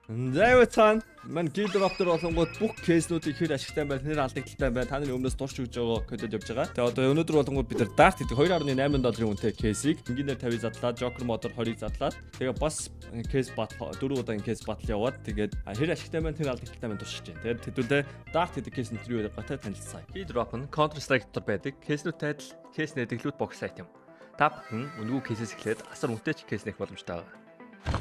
Зайвцхан мань гидроптер болонгууд бүх кейснүүд их хэр ашигтай байна. Нэр алдагдaltaй байна. Та нарын өмнөөс дурч өгж байгаа кодод явж байгаа. Тэгээ одоо өнөөдөр болонгууд бид нар Dart гэдэг 2.8 долларын үнэтэй кейсийг энгийнээр 50 задлаад, Joker модоор 20 задлаад, тэгээ бас кейс бат 4 удаагийн кейс батл яваад тэгээд хэр ашигтай байна, тэр алдагдaltaй байна туршиж байна. Тэгээд хэдүүлээ Dart гэдэг кейс нь юу гэдэг гатаа танилцсан. Gidrop нь Counter Strike дотор байдаг кейснүүдтэй адил кейс нэдэглүүд бокс сайт юм. Та бүхэн үнэгүй кейсээс эхлээд асар үнэтэй ч кейс нэх боломжтой байна.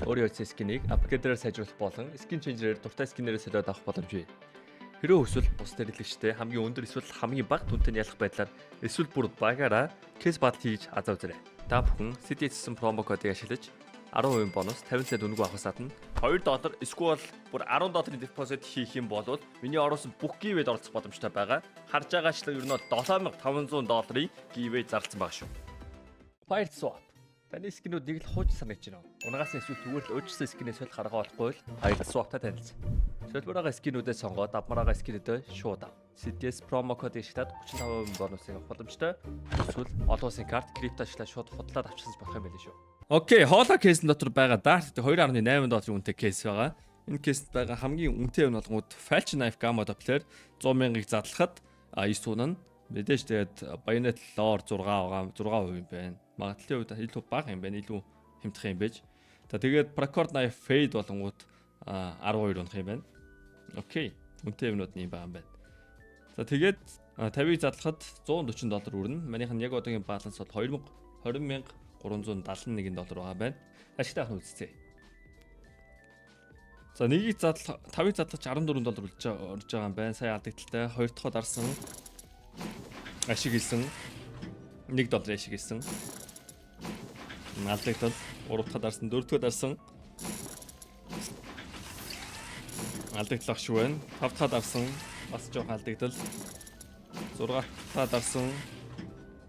Өөрийн утасны скинийг апгрейдерээр сайжруулах болон скин ченжерээр дуртай скинээрээ солиод авах боломжтой. Хэрвээ эсвэл бус хэрэглэгчтэй хамгийн өндөр эсвэл хамгийн бага түнтэй ялах байдлаар эсвэл бүр багаараа кейс батл хийж азаа үзээрэй. Та бүхэн CDS-сэн промо кодыг ашиглаж 10% бонус 50 цент үнэгүй авахаас гадна $2 эсвэл бүр $10 депозит хийх юм бол миний оруулсан бүх гивэд оролцох боломжтой байгаа. Харж байгаачлан ер нь $7500 гивэ зарласан байгаа шүү. Fire Swap таны скинүүд нэг л хууч санагч байна. Унгаас эсвэл зүгээр л өөрчлөсөн скинээс солих арга болохгүй л Fire Swap-тай танилцсан. Солбороо скинүүдээ сонгоод авмараа скинүүдээ шууд ав. CDS промо кодыг ашиглаад 35% бонусыг авах боломжтой. Эсвэл олон улсын карт крипто ашиглаад шууд худлаад авчихсан болох юм байл шүү. Окей, хоолой кейсэн дотор байгаа Dart 2.8 долларын үнэтэй кейс байгаа. Энэ кейсд байгаа хамгийн үнэтэй юм болгоод Falchion Knife Gamma Doppler 100,000-ыг задлахад 9 тунна мэдээж тэгээд Bayonet Lore 6% юм байна. Магадлалын үед илүү бага юм байна, илүү хэмтэх юм байж. За тэгээд Precord Knife Fade болонгууд 12 унах юм байна. Окей, үнэтэй юмнууд нь юм байгаа юм байна. За тэгээд 50-ыг задлахад $140 үрнэ. Манийх нь яг одоогийн баланс бол $20,371 байгаа байна. Ашигтай авах нь үзье. За нэгийг задлах 5-ыг задлах $14 орж байгаа юм байна. Сая алдагдaltaй 2 дахь дарсан ашиг хийсэн $1 ашиг хийсэн. Алдагдал 3 дахь дарсан 4 дахь дарсан алдаглах шүү байна. 5 дахь дарсан бас жоох алдагдал 6 дахь дарсан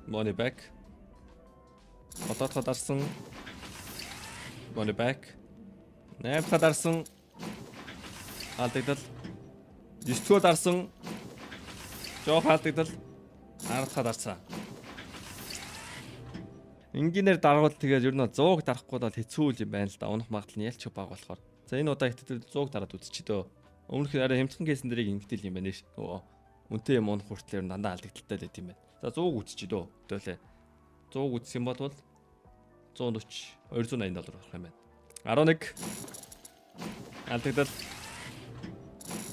money back 7 дахь дарсан money back 8 дахь дарсан алдагдал 9 дахь дарсан жоох алдагдал 10 дахь дарсан. Энгийнээр даргуул тэгээд ер нь 100-г дарахгүй бол хэцүү юм байна л да. Унах магадлал нь ялч бага болохоор. За энэ удаа итгэл 100-г дараад үзчихээ дөө. Өмнөх арай хямдхан кейсэн дэрийг ингэдэл юм байна ш. Нөгөө үнтэй юм унах хүртлээр дандаа алдагдaltaй байт юм байна. За 100-г үзчихээ дөө. Хөтөлөө. 100-г үзсэн бол $140 $280 болох юм байна. 11 алдагдал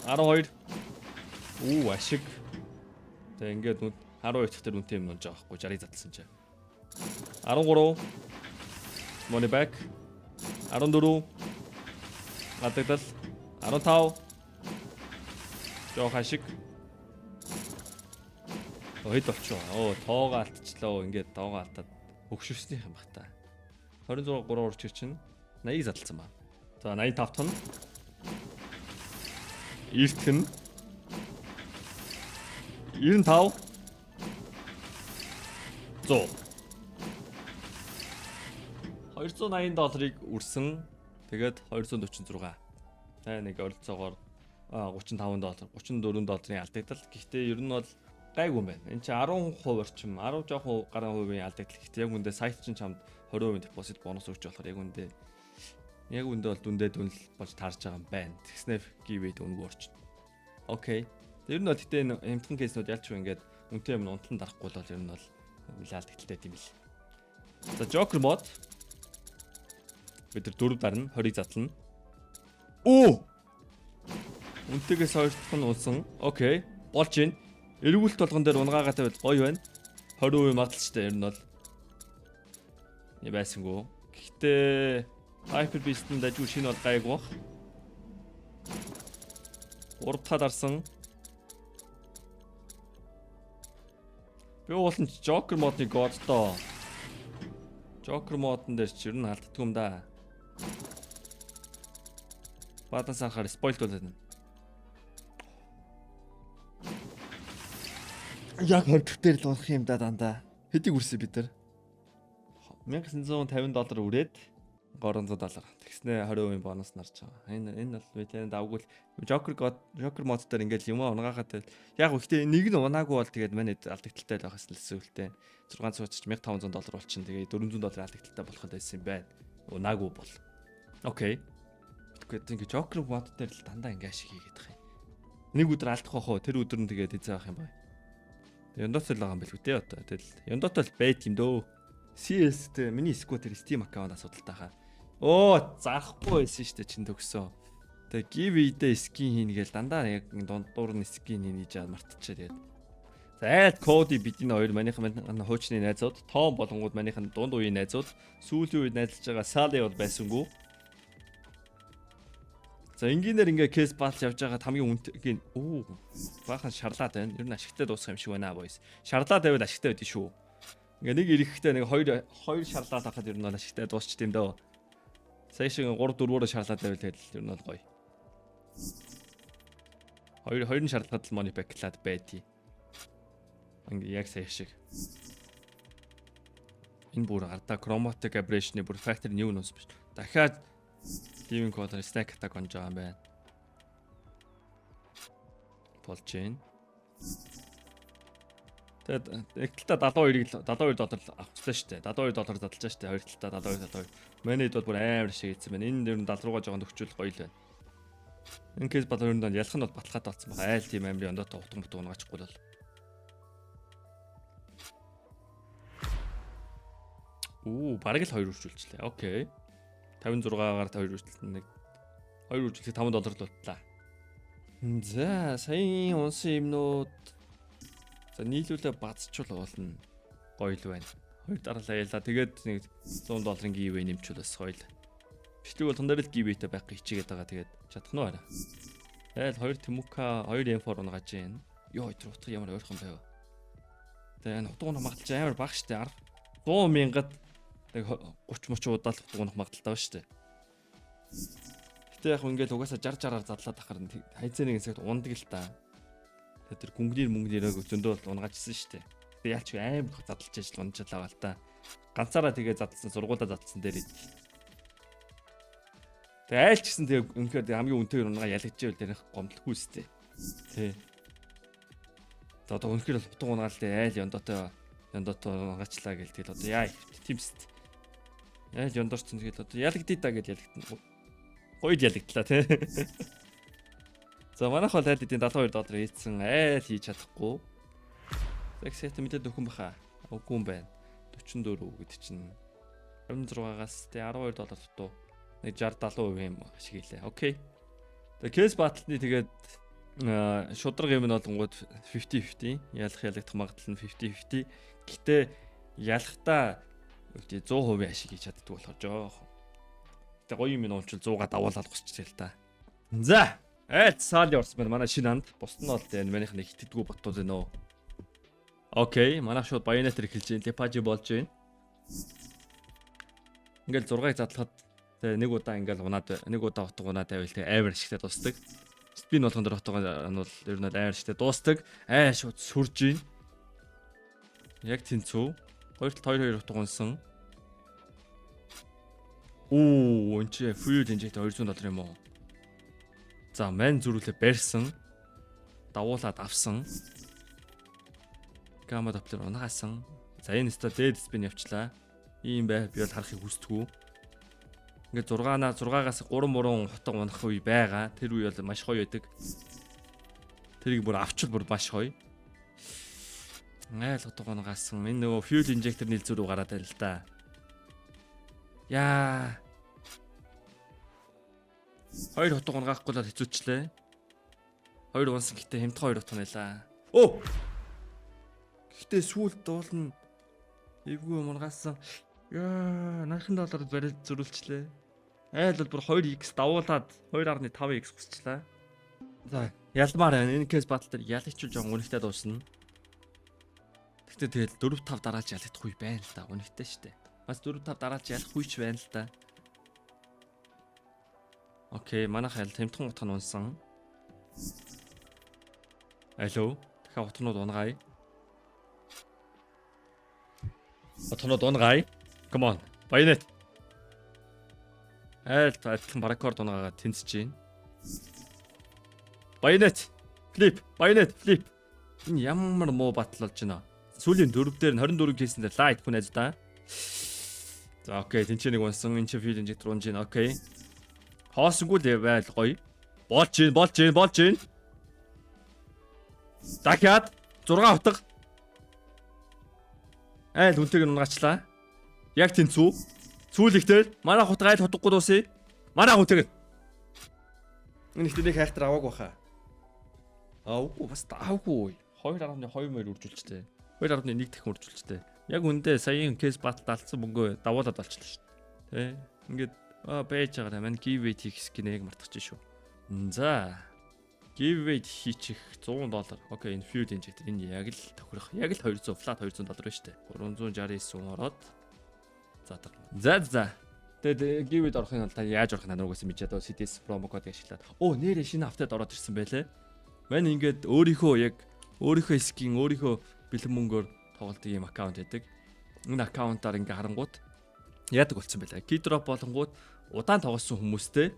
12 ашиг. За ингээд 12 дахь тэр үнтэй юм унж байгаа байхгүй 60-ыг задлсан чинь. 13 money back 14 алдагдал 15 жоох ашиг хэд болчихоо. Тоогоо алдчихлаа. Ингээд тоогоо алдаад өгшөрснийх юм бах та. 26 3 орч чинь 80-ыг задлсан байна. За 85 тонн 90 95 100 $280-ыг үрсэн. Тэгээд 246. Тэ нэг ойролцоогоор $35 $34-ийн алдагдал. Гэхдээ ер нь бол гайгүй юм байна. Энд чинь 10% орчим 10 жоохон гаруй хувийн алдагдал. Гэхдээ яг үндэ сайт чинь чамд 20% депозит бонус өгч болохоор яг үндэ бол дүндээ дүнл болж таарж байгаа юм байна. Тэгснээр giveaway үнгүй орчин. Окей. Ер нь бол гэтээ энэ хямдхан кейснүүд ялч ингээд үнтэй юм унтлан дарахгүй бол ер нь бол нэлээд алдагдaltaй юм бил. За Joker mod бид 4 дарна 20-ыг задлана. Үнтэйгээс 2 дахь нь унсан. Окей. Болж байна. Эргүүлэлт болгон дээр унгаагаа тавиад гоё байна. 20% магадлалтай ер нь бол. Не байсангүй. Гэхдээ Hyper Beast-ийн дажгүй шинэ бол гайг бах. 3 дахь дарсан. Би уулын Joker модыг годдоо. Joker модон дээр ч ер нь алддаг юм да. Баланс анхаар спойлд болоод байна. Яг хөрдөх дээр л унах юм да дандаа. Хэдийг үрсэн бид нар? $1950 үрээд $300. Тэгснэ 20% бонус нарж байгаа. Энэ бол мэдээ давгүй Joker мод дээр ингээд юм унгаагаад яг гэхдээ нэг нь унаагүй бол тэгээд манайд алдагдaltaй л байхаас л эсвэл 6 цуучч $1500 болчихно. Тэгээд $400 алдагдaltaй болох байсан юм байна. Унаагүй бол. Окей. гэдэг ингээ Joker мод дээр л дандаа ингээ ашиг хийгээд байгаа юм. Нэг өдөр алдах واخоо тэр өдөр нь тэгээд эзээ авах юм байна. Яндот л байгаа юм бэл үү те одоо. Тэгэл яндот л байт юм дөө. CS-тэй миний сквад тэр Steam аккаунт асуудалтай хаа. Оо зарахгүй байсан шүү дээ чин төгсөн. Тэгээ give-тэй скин хийнэ гээл дандаа яг дундуур нь скин хийж чад мартчихаа тэгээд. За айлт коди бидний хоёр манийхан хуучны найзууд, Том болонгууд манийхан дунд үеийн найзууд, сүүлийн үед найзалж байгаа Sally бол байсангүй. За энгийнээр ингээ кейс батл явж байгаа хамгийн үнэтэй баахан шарлаад байна. Ер нь ашигтай дуусах юм шиг байна boys. Шарлаад байвал ашигтай байдгийг шүү. Ингээ нэг ирэхтэй нэг хоёр шарлаад хахад ер нь бол ашигтай дуусч тийм дөө. Сая шиг 3 4-өөр шарлаад байвал тэгэл ер нь бол гоё. Хоёр нь шарлаад л money backlad байдгийг. Ингээ яг сая шиг. Энэ бүр гардаа chromatic aberration-ы бүр factor new нус биш. Дахиад Living Quarter stack attack онж байгаа юм байна. Полчен. Тэгээд нэг талдаа $72 авчихсан шүү дээ. $72 задлаж шүү дээ. Хоёр талдаа $72. Манайд бол бүр амар шиг ийцсэн байна. Энэ ер нь 70 руугаа жоохон төгчүүл гоё л байна. Энэ кейс бол ер нь ялах нь бол баталгаатай болсон байна. Айл тийм амир ондоотой утган унгачгүй л. Бараг л 2 үржүүлчихлээ. Окей. 56-аар 2 үржүүлсэн нэг 2 үржүүлэх $5 л болтлаа. За, саяын унсан юмнууд за нийлүүлээ бацчул болно. Гоё л байна. Хоёр дараалал аялаа. Тэгээд нэг $100 giveaway нэмчүүл бас гоё л. Бичлэг бол тундаар л giveaway-тэй байх хичээгээд байгаа. Тэгээд чадах нь байна. Тэгэл 2 Temuka 2 M4 унгаж байна. Йоо, тэр утга ямар ойрхон байв. Тэгээд утга унах магадлал амар бага штэ. 100,000-ад 30-30 удаа л утга унах магадлалтай ба штэ. Гэтэ яг ингээл угаасаа 60-60-аар задлаад ахаар хайцаа нэг хэсэгт ундаг л та. Тэр мөнгөнийрээ зөндөө унгажсэн штэ. Гэтэ яалч амар задлж ажил унжлаа гал та. Ганцаараа тэгээ задлсан сургуулаа задлсан дээр идэв. Тэгээ айлч гэсэн тэгээ үнэхээр хамгийн үнэтэйгээр унгаа ялгажээвэл тэрх гомдлохгүй штэ. Тий. За одоо үнэхээр л утга унгаал дээ айл яндоотой унгаачлаа гэл тэгэл одоо яа тимст. Айл яндорцсон тэгэл одоо ялгдъя да гэж ялгдана. Гойд ялгдлаа тий. За манайх бол айл эдийн $72 хийцэн айл хийж чадахгүй. Сексэт мэдээд өгөн баха. Үгүй юм байна. 44 гэдэг чинь 26-аас тий $12 дутуу. Нэг 60-70% юм шиг хэлээ. Окей. Тэгээ кейс батлны тэгээд шудраг юм нь болонгууд 50-50. Ялагдах магадлал нь 50-50. Гэтэ ялахтаа 100% ашиг хийж чаддаг болохоор жоох. Гэтэ гоё юм уучил 100-га давуулаад гусчихлээ л та. За, айц саали орсон байна. Манай шинэ анд. Бусд нь бол энэ манийх нэг хитгэдэггүй ботууд байна уу. Окей, манайх шууд Bayonetta эхэлж байна. Lepage болж байна. Ингээл 6-ыг задлахад нэг удаа ингээл нэг удаа утга унаад байвал тэгээ амар ашигтай дуустдаг. Спин болгон дээр утга нь бол ер нь амар ашигтай дуустдаг. Шууд сүрж байна. Яг тэнцүү. 2-2 утга унсан. Энд чи fuel inject $200 юм уу? За, мань зүрүүлээ барьсан. Давуулаад авсан. Гамма доплер унагаасан. За, энэ ста dead spin явчлаа. Ийм бай би бол харахыг хүсдэггүй. Ингээд 6-аас 3 утга унах үе байгаа. Тэр үе бол маш гоё байдаг. Тэрийг бүр авчвал бүр маш гоё. Айл утга унагаасан. Энэ нөгөө fuel injector нийлзүү рүү гараад байл л да. Яа. 2 утга унгаахгүй л хэцүүчлээ. 2 унсан гэтээ хэмтгэ 2 утга нэлаа. Гэтээ сүүлд дуулна. Эвгүй унгаасан. Яа, $80 барил зөрүүлчлээ. Айл бол бүр 2x давуулаад 2.5x хүсчлээ. За, ялмаар байна. Энэ кейс батл дээр ялэгчул жоон үнэхтэй дуусна. Гэтэ тэгэл 4-5 дараалж ялагдах үе байна л да. Үнэхтэй штэ. Бас 4-5 дараалж ялах үеч байна л да. Окей, манайх айл тэмтхэн утга нь унсан. Алло, дахиад утгнууд унгая. Утгнууд унгая. Come on, Bayonetta. Адилхан баракорд унаагаад тэнцэж байна. Bayonetta, flip. Энэ ямар муу батл болж байна. Сүүлийн 4 дээр нь 24 кейсэн дээр лайт хүн айз да. За окей, тэнцээ нэг унсан. Энэ чи fuel injector унж байна. Окей. Хоосонгүй л байл гоё. Болж гин. Дахиад 6 утга. Айл үнтэйг унгаачлаа. Яг тэнцүү. Сүүлэгтэл манай хутга айл хутгагүй дуусъя. Манай хутаг. Энэ ихтэй нэг хайхтар аваагүй баха. Үгүй бас таавгүй. 2.2 мөр үржүүлжтэй. 2.1 дахин үржүүлжтэй. Яг үндэ саяын кейс баталд алдсан мөнгөө давуулаад болчихлоо шүү дээ. Тэ. Ингээд байж байгаа маань giveaway хийх скинээг мартчихжээ шүү. За. Giveaway хийчих $100. Окей, энэ fuel injector энэ яг л тохирох. Яг л 200 flat $200 байна шүү дээ. 369 ороод. За. Тэгээд giveaway-д орохын тулд яаж орох нануугаас мэдээд CDS promo code ашиглаад. Нэрээ шинэ автад ороод ирсэн байлээ. Мань ингээд өөрийнхөө скин өөрийнхөө бэлэн мөнгөөр тоглолтын юм аккаунт байдаг. Энэ аккаунтаар ингээ харангууд яадаг болцсон байлаа. Keydrop болонгууд удаан тоглосон хүмүүстэй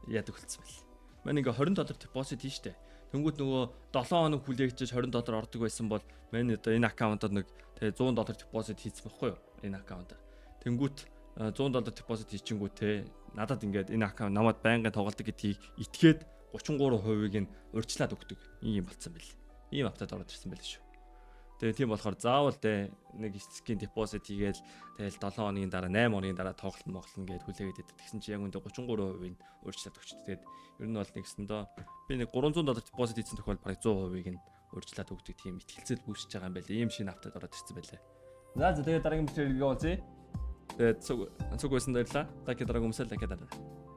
яадаг болцсон байл. Мань ингээ $20 депозит хийн штэ. Тэнгүүд нөгөө 7 хоног хүлээгчиж $20 ордог байсан бол мань одоо энэ аккаунтаар нэг тэгээ $100 депозит хийсэн байхгүй юу? Энэ аккаунтаар. Тэнгүүд $100 депозит хийчихэнгүү те надад ингээд энэ аккаунт намайг байнгын тоглолдог гэдгийг итгээд 33% нь урьдчилаад өгдөг. Ийм болцсон байл. Ийм автад ороод ирсэн байл шүү. Тэгээ тийм болохоор заавал нэг скин депозит хийгээл тэгэл 7 хоногийн дараа 8 хоногийн дараа тоглолт гэд хүлээгээд идэв. Тэгсэн чи яг үндэ 33% нь урьдчилаад өгчтэй. Тэгээд ер нь бол нэгсэндээ би нэг $300 депозит хийсэн тохиолдолд бараг 100% нь урьдчилаад өгдөг тийм ихтгэлцэл үүсэж байгаа юм байл. Ийм шинэ автад ороод ирсэн байлээ. За тэгээд дараагийн мэдрэлгээ олзъя. Тэгээд цуг байсан баярлаа. Дараагийн өмсөл дахиад.